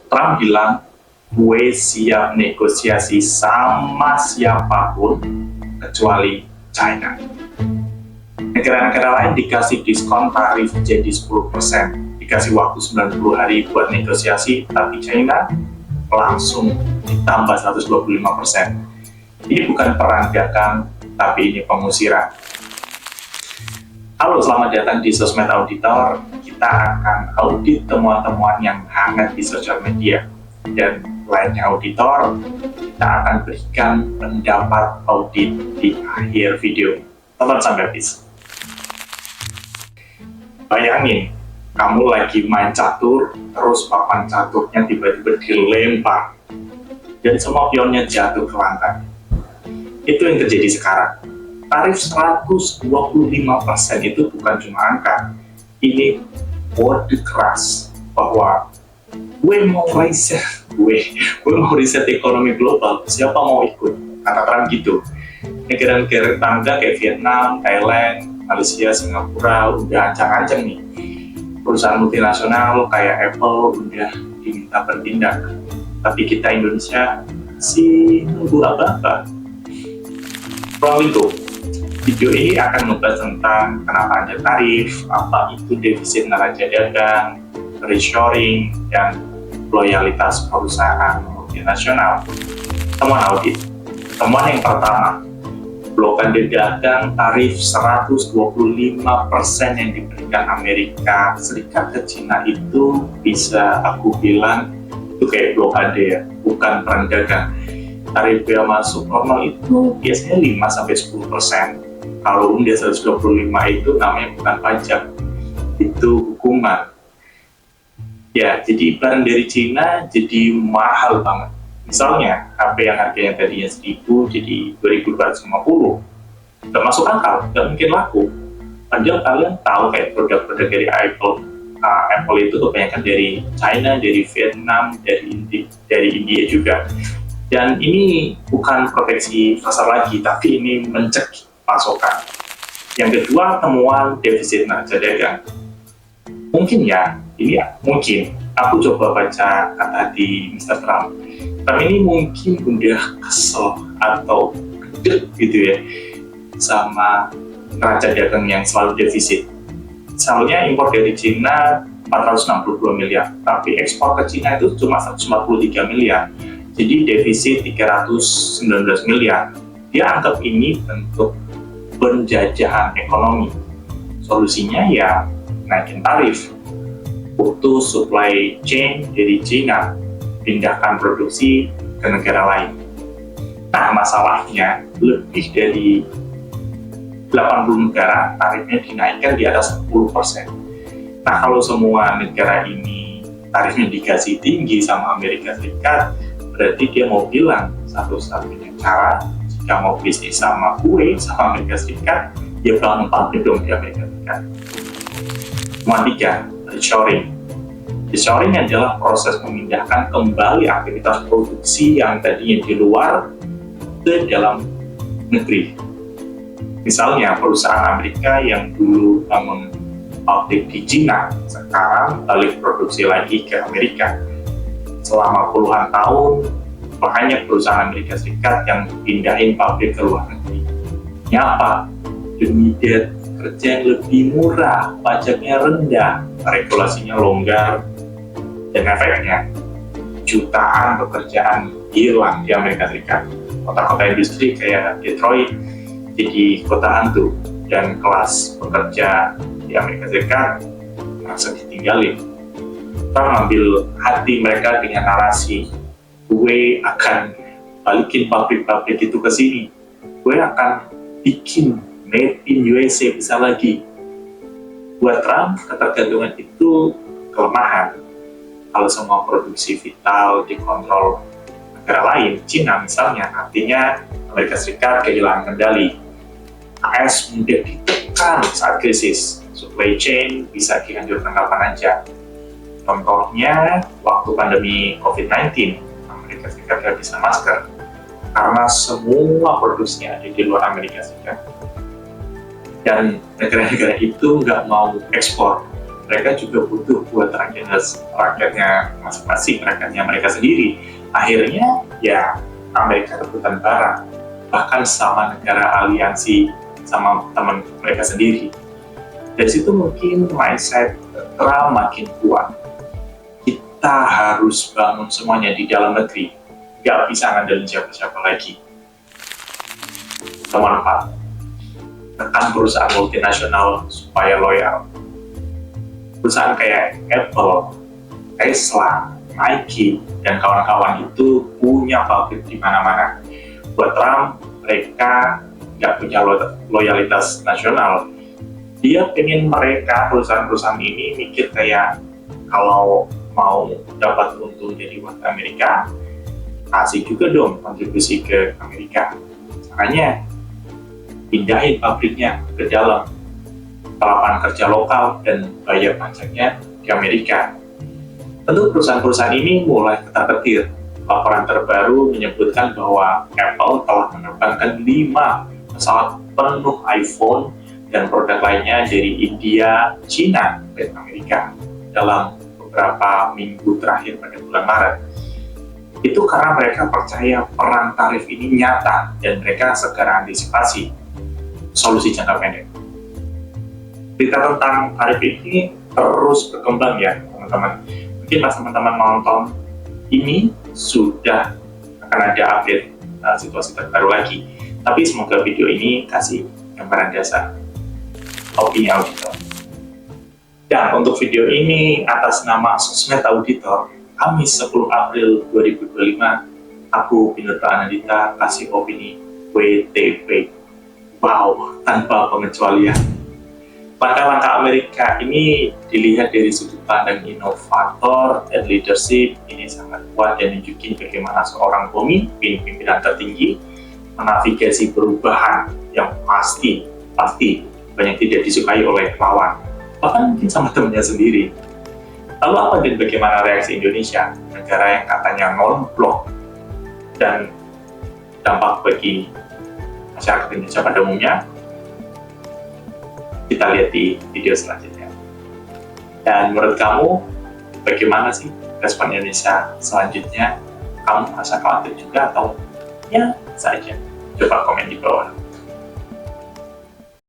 Trump bilang, gue siap negosiasi sama siapapun kecuali China. Negara-negara lain dikasih diskon tarif jadi 10%, dikasih waktu 90 hari buat negosiasi, tapi China langsung ditambah 125%. Ini bukan perang dagang, tapi ini pengusiran. Halo, selamat datang di Sosmed Auditor. Kita akan audit temuan-temuan yang hangat di sosial media. Dan lainnya auditor, kita akan berikan pendapat audit di akhir video. Tonton sampai habis. Bayangin, kamu lagi main catur, terus papan caturnya tiba-tiba dilempar. Dan semua pionnya jatuh ke lantai. Itu yang terjadi sekarang. Tarif 125% itu bukan cuma angka. Ini kode keras bahwa gue mau riset ekonomi global, siapa mau ikut? Kata Trump gitu. Negara-negara tetangga kayak Vietnam, Thailand, Malaysia, Singapura udah ancang-ancang nih. Perusahaan multinasional kayak Apple udah diminta bertindak. Tapi kita Indonesia masih nunggu apa-apa. Soal itu, video ini akan membahas tentang kenapa ada tarif, apa itu defisit neraca dagang, reshoring, dan loyalitas perusahaan multinasional. Temuan audit. Temuan yang pertama, blokade dagang tarif 125% yang diberikan Amerika Serikat ke China itu bisa aku bilang itu kayak blokade ya, bukan perang dagang. Tarif bea masuk normal itu biasanya 5-10%. Kalau udah 125 itu namanya bukan pajak, itu hukuman. Ya, jadi barang dari Cina jadi mahal banget. Misalnya, HP yang harganya tadinya 1.000 jadi 2.250. Nggak masuk akal, nggak mungkin laku. Padahal kalian tahu kayak produk-produk dari Apple. Apple itu kebanyakan dari China, dari Vietnam, dari India juga. Dan ini bukan proteksi pasar lagi, tapi ini mencegah pasokan. Yang kedua, temuan defisit neraca dagang. Mungkin ya, ini ya, mungkin. Aku coba baca kata di Mr. Trump. Trump ini mungkin udah kesel atau gede gitu ya, sama neraca dagang yang selalu defisit. Misalnya impor dari Cina 462 miliar, tapi ekspor ke Cina itu cuma 143 miliar. Jadi defisit 319 miliar. Dia anggap ini bentuk penjajahan ekonomi. Solusinya ya naikin tarif, putus supply chain dari China, pindahkan produksi ke negara lain. Nah, masalahnya lebih dari 80 negara tarifnya dinaikkan di atas 10%. Nah, kalau semua negara ini tarifnya dikasih tinggi sama Amerika Serikat, berarti dia mau bilang satu-satunya cara jika mau bisnis sama gue, sama Amerika Serikat, ya bakal nempatnya dong di Amerika Serikat. Nomor 3, reshoring. Reshoring adalah proses memindahkan kembali aktivitas produksi yang tadinya di luar ke dalam negeri. Misalnya perusahaan Amerika yang dulu bangun pabrik di China, sekarang balik produksi lagi ke Amerika. Selama puluhan tahun, banyak perusahaan Amerika Serikat yang pindahin pabrik ke luar negeri. Nyapa? Demi kerja yang lebih murah, pajaknya rendah, regulasinya longgar, dan efeknya jutaan pekerjaan hilang di Amerika Serikat. Kota-kota industri kayak Detroit jadi kota hantu, dan kelas pekerja di Amerika Serikat langsung ditinggalin. Kita mengambil hati mereka dengan narasi, gue akan balikin pabrik-pabrik itu ke sini, gue akan bikin made in USA bisa lagi. Buat Trump, ketergantungan itu kelemahan. Kalau semua produksi vital dikontrol negara lain, Cina misalnya, artinya Amerika Serikat kehilangan kendali. AS mudah ditekan saat krisis, supply chain bisa dihancurkan kapan aja. Contohnya, waktu pandemi COVID-19, Amerika Serikat kehabisan masker karena semua produksinya ada di luar Amerika Serikat. Dan negara-negara itu nggak mau ekspor mereka juga butuh buat rakyatnya masing-masing, rakyatnya mereka sendiri. Akhirnya ya Amerika rebutan barang, bahkan sama negara aliansi sama teman mereka sendiri. Dari situ mungkin mindset Trump makin kuat. Kita harus bangun semuanya di dalam negeri, nggak bisa ngandelin siapa-siapa lagi. Nomor 4, tekan perusahaan multinasional supaya loyal. Perusahaan kayak Apple, Tesla, Nike, dan kawan-kawan itu punya pabrik di mana-mana. Buat Trump, mereka nggak punya loyalitas nasional. Dia pengen mereka, perusahaan-perusahaan ini, mikir kayak kalau mau dapat untung jadi warga Amerika, kasih juga dong kontribusi ke Amerika. Makanya pindahin pabriknya ke dalam, lapangan kerja lokal, dan bayar pajaknya di Amerika. Tentu perusahaan-perusahaan ini mulai ketar-ketir. Laporan terbaru menyebutkan bahwa Apple telah menerbangkan 5 pesawat penuh iPhone dan produk lainnya dari India, China, dan Amerika dalam beberapa minggu terakhir pada bulan Maret. Itu karena mereka percaya perang tarif ini nyata dan mereka segera antisipasi solusi jangka pendek. Berita tentang tarif ini terus berkembang ya teman-teman. Mungkin pas teman-teman nonton ini sudah akan ada update situasi terbaru lagi. Tapi semoga video ini kasih gambaran dasar opini auditor. Dan untuk video ini atas nama Sosmed Auditor, Kamis 10 April 2025, aku Pinur Anandita kasih opini WTP. Wow, tanpa pengecualian. Langkah-langkah Amerika ini dilihat dari sudut pandang inovator dan leadership. Ini sangat kuat dan nunjukin bagaimana seorang pimpinan tertinggi menavigasi perubahan yang pasti banyak tidak disukai oleh lawan, bahkan mungkin sama temannya sendiri. Lalu apa dan bagaimana reaksi Indonesia, negara yang katanya non-blok, dan dampak bagi masyarakat Indonesia pada umumnya? Kita lihat di video selanjutnya. Dan menurut kamu, bagaimana sih respon Indonesia selanjutnya? Kamu merasa khawatir juga atau ya saja? Coba komen di bawah.